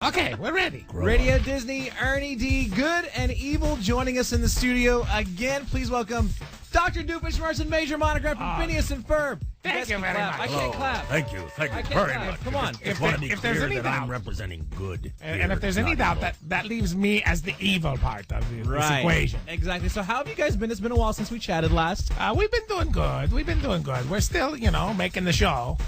Okay, we're ready. Radio Disney, Ernie D, good and evil, joining us in the studio again. Please welcome Dr. Doofenshmirtz and Major Monogram from Phineas and Ferb. Thank you very much. I can't clap. Thank you very much. Come on. If want to be if there's clear any that doubt, I'm representing good. And if there's any doubt, that leaves me as the evil part of this equation. Exactly. So how have you guys been? It's been a while since we chatted last. We've been doing good. We're still, making the show.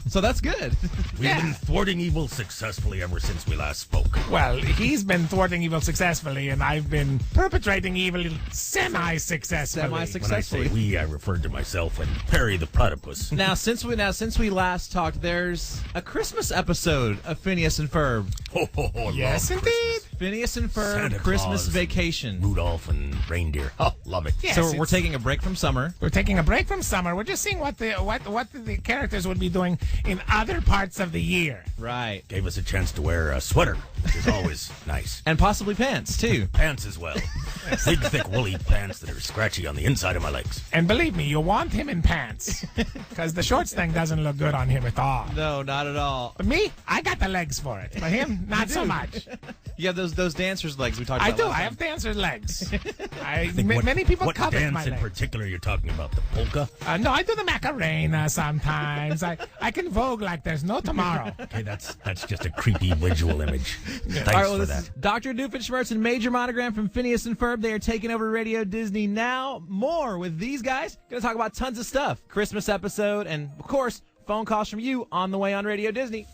So that's good. We've been thwarting evil successfully ever since we last spoke. Well, he's been thwarting evil successfully, and I've been perpetrating evil semi-successfully. When I say we, I referred to myself and Perry the platypus. Now, since we last talked, there's a Christmas episode of Phineas and Ferb. Yes, indeed. Phineas and Ferb Santa Christmas Claus, Vacation. Rudolph and reindeer. Oh, love it. Yes, So we're taking a break from summer. We're taking a break from summer. We're just seeing what the characters would be doing in other parts of the year. Right. Gave us a chance to wear a sweater, which is always nice. And possibly pants, too. Pants as well. Big, thick, woolly pants that are scratchy on the inside of my legs. And believe me, you want him in pants. Because the shorts thing doesn't look good on him at all. No, not at all. But me, I got the legs for it. For him, not so much. You have those dancers' legs we talked about. I do. last I time. have dancer's legs. Many people what covet dance my in legs. particular you're talking about? The polka? No, I do the Macarena sometimes. I can vogue like there's no tomorrow. Okay, that's just a creepy visual image. Thanks All right, well, for this is that. Dr. Doofenshmirtz and Major Monogram from Phineas and Ferb. They are taking over Radio Disney now. More with these guys. Going to talk about tons of stuff. Christmas episode and, of course, phone calls from you on the way on Radio Disney.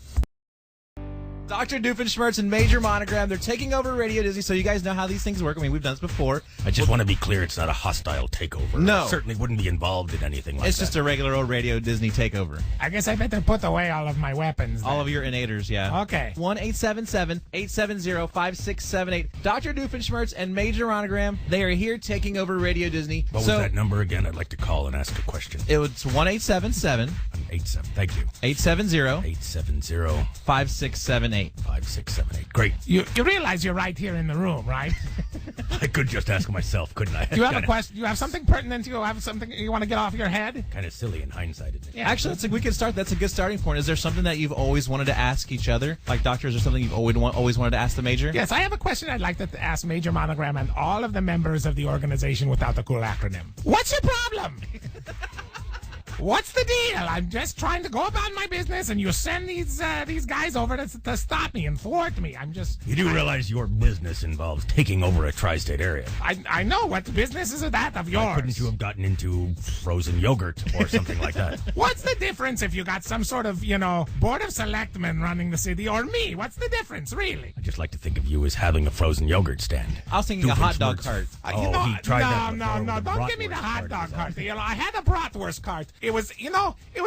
Dr. Doofenshmirtz and Major Monogram, they're taking over Radio Disney, so you guys know how these things work. I mean, we've done this before. I just want to be clear, it's not a hostile takeover. No. I certainly wouldn't be involved in anything like It's that. just a regular old Radio Disney takeover. I guess I better put away all of my weapons. All of your innators, yeah. Okay. 1-877-870-5678. Dr. Doofenshmirtz and Major Monogram, they are here taking over Radio Disney. What was that number again? I'd like to call and ask a question. It was 1-877. 87. Thank you. 870. 870 5678. 5678. Great. You realize you're right here in the room, right? I could just ask myself, couldn't I? Do you have a question? Do you have something pertinent? Do you have something you want to get off your head? Kind of silly in hindsight, isn't it? Yeah. Actually, we could start. That's a good starting point. Is there something that you've always wanted to ask each other? Like, Doctor, is there something you've always wanted to ask the Major? Yes, I have a question I'd like to ask Major Monogram and all of the members of the organization without the cool acronym. What's your problem? What's the deal? I'm just trying to go about my business, and you send these guys over to stop me and thwart me. You do realize your business involves taking over a tri-state area. I know. What business is that of yours? Why couldn't you have gotten into frozen yogurt or something like that? What's the difference if you got some sort of, board of selectmen running the city or me? What's the difference, really? I just like to think of you as having a frozen yogurt stand. I was thinking a hot dog cart. He tried that before No, with the don't give me the bratwurst hot dog cart. cart. I had a bratwurst cart. It was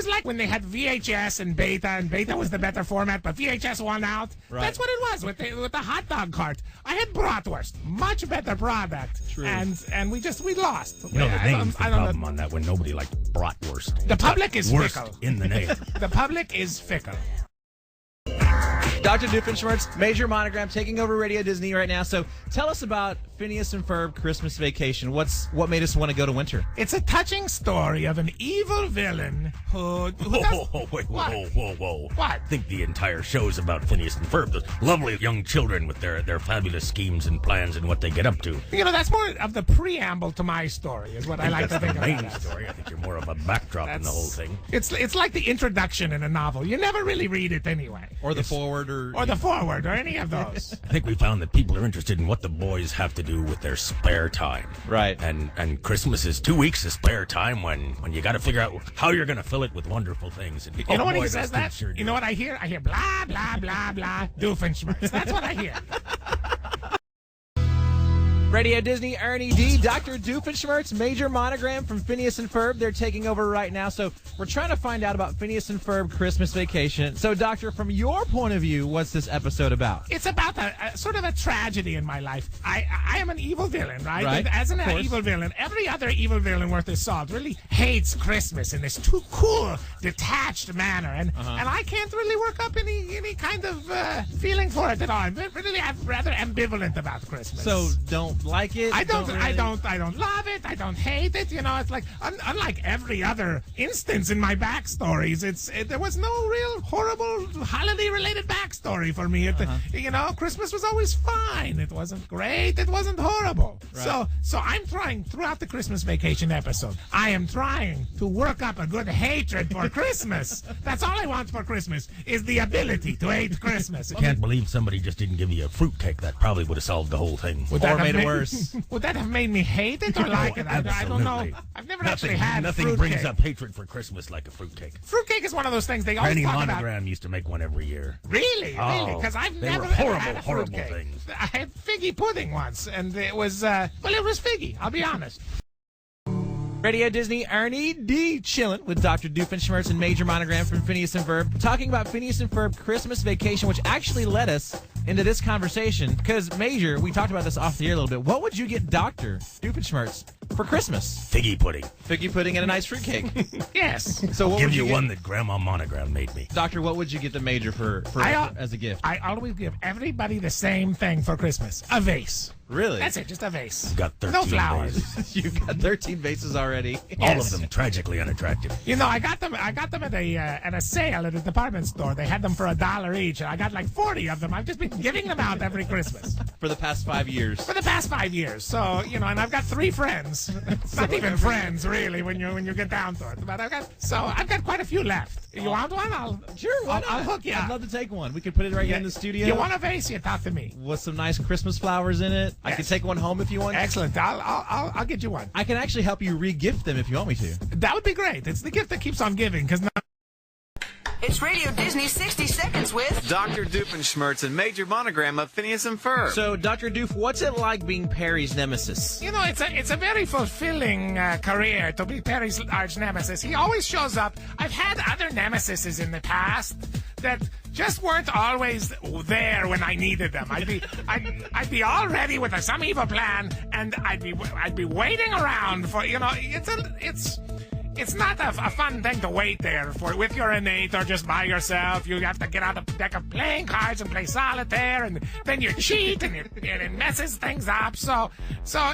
like when they had VHS and Beta was the better format, but VHS won out. Right. That's what it was with the hot dog cart. I had bratwurst, much better product. True. And we lost. The name's the problem on that when nobody liked bratwurst. The public is Worst fickle. in the name. The public is fickle. Dr. Doofenshmirtz, Major Monogram, taking over Radio Disney right now. So tell us about Phineas and Ferb Christmas Vacation. What made us want to go to winter? It's a touching story of an evil villain who does... Whoa. What? I think the entire show's about Phineas and Ferb, those lovely young children with their fabulous schemes and plans and what they get up to. That's more of the preamble to my story, is what I like to think the about main it. story. I think you're more of a backdrop in the whole thing. It's like the introduction in a novel. You never really read it anyway. Or the forward, Or the forward, or any of those. I think we found that people are interested in what the boys have to do with their spare time. Right. And Christmas is 2 weeks of spare time when you got to figure out how you're going to fill it with wonderful things. And, You know when boy, he says those that? kids sure You do. know what I hear? I hear blah, blah, blah, blah, Doofenshmirtz. That's what I hear. Radio Disney, Ernie D, Dr. Doofenshmirtz, Major Monogram from Phineas and Ferb. They're taking over right now. So we're trying to find out about Phineas and Ferb Christmas Vacation. So, Doctor, from your point of view, what's this episode about? It's about a sort of a tragedy in my life. I am an evil villain, right? Right, And as an of course. evil villain, every other evil villain worth his salt really hates Christmas in this too cool, detached manner. And I can't really work up any kind of feeling for it at all. I'm rather ambivalent about Christmas. So don't don't like it. I don't really- I don't love it. I don't hate it. You know, it's like unlike every other instance in my backstories, there was no real horrible holiday-related backstory for me. You know, Christmas was always fine. It wasn't great. It wasn't horrible. Right. So I'm trying throughout the Christmas vacation episode. I am trying to work up a good hatred for Christmas. That's all I want for Christmas is the ability to hate Christmas. Can't believe somebody just didn't give you a fruitcake. That probably would have solved the whole thing. Would Or that have made it worse. Would that have made me hate it or like it? I don't know. Absolutely. I've never actually had Nothing fruitcake. brings up hatred for Christmas like a fruitcake. Fruitcake is one of those things they always Penny talk about. Monogram used to make one every year. Really? Oh, Really? Because I've they never were ever horrible, had a horrible fruitcake. things. I had figgy pudding once, and it was, well, it was figgy, I'll be honest. Radio Disney, Ernie D. chilling with Dr. Doofenshmirtz and Major Monogram from Phineas and Ferb, talking about Phineas and Ferb Christmas Vacation, which actually led us into this conversation. Because, Major, we talked about this off the air a little bit. What would you get Dr. Doofenshmirtz for Christmas? Figgy pudding. Figgy pudding and a nice fruitcake. Yes. So what Give would you get, one that Grandma Monogram made me. Doctor, what would you get the Major for as a gift? I always give everybody the same thing for Christmas. A vase. Really? That's it, just a vase. Got 13 No flowers. vases. You've got 13 vases already. All Yes. of them tragically unattractive. You know, I got them at a sale at a department store. They had them for $1 each, and I got like 40 of them. I've just been giving them out every Christmas For the past 5 years. for the past 5 years. So, you know, and I've got 3 friends. Not even friends, really, when you get down to it. But I've got quite a few left. You want one? Sure, why I'll not? hook you I'd up. love to take one. We could put it right here in the studio. You want a vase? You talk to me. with some nice Christmas flowers in it. I Yes. can take one home if you want. Excellent. I'll get you one. I can actually help you re-gift them if you want me to. That would be great. It's the gift that keeps on giving, because It's Radio Disney 60 Seconds with Dr. Doofenshmirtz and Major Monogram of Phineas and Ferb. So, Dr. Doof, what's it like being Perry's nemesis? you know, it's a very fulfilling career to be Perry's arch nemesis. He always shows up. I've had other nemesises in the past that just weren't always there when I needed them. I'd be all ready with some evil plan, and I'd be waiting around for, you know, it's not a fun thing to wait there for with your innate or just by yourself. You have to get out a deck of playing cards and play solitaire, and then you cheat and it messes things up. So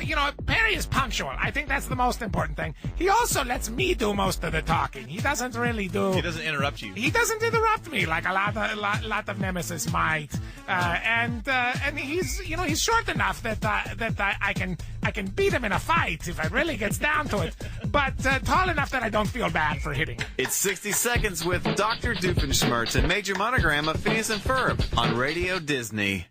you know, Perry is punctual. I think that's the most important thing. He also lets me do most of the talking. He doesn't really do. He doesn't interrupt you. He doesn't interrupt me like a lot of nemesis might, and he's, you know, he's short enough that I can beat him in a fight if it really gets down to it, but tall enough that I don't feel bad for hitting him. It's 60 Seconds with Dr. Doofenshmirtz and Major Monogram of Phineas and Ferb on Radio Disney.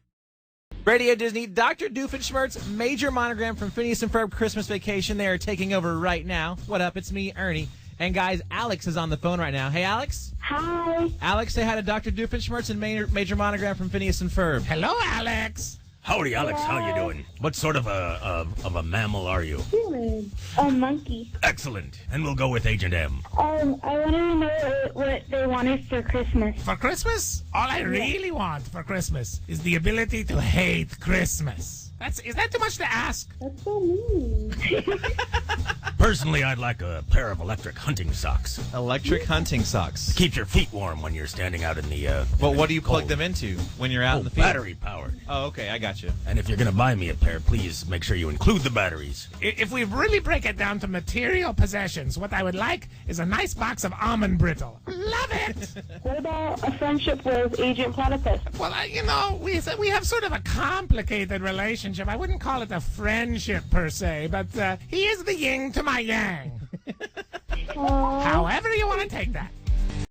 Radio Disney, Dr. Doofenshmirtz, Major Monogram from Phineas and Ferb Christmas Vacation. They are taking over right now. What up? It's me, Ernie. And guys, Alex is on the phone right now. Hey, Alex. Hi. Alex, say hi to Dr. Doofenshmirtz and Major Monogram from Phineas and Ferb. Hello, Alex. Howdy, Alex. How you doing? What sort of a mammal are you? Human. A monkey. Excellent. And we'll go with Agent M. I wanted to know what they wanted for Christmas. For Christmas, all I really want for Christmas is the ability to hate Christmas. Is that too much to ask? That's so mean. Personally, I'd like a pair of electric hunting socks. Electric hunting socks. Keeps your feet warm when you're standing out in the Well, what do you plug cold. them into when you're out in the field? Battery powered. Oh, okay, I got you. And if you're going to buy me a pair, please make sure you include the batteries. If we really break it down to material possessions, what I would like is a nice box of almond brittle. Love it. What about a friendship with Agent Platypus? Well, you know, we have sort of a complicated relationship. I wouldn't call it a friendship per se, but he is the yin to my yang. However you want to take that.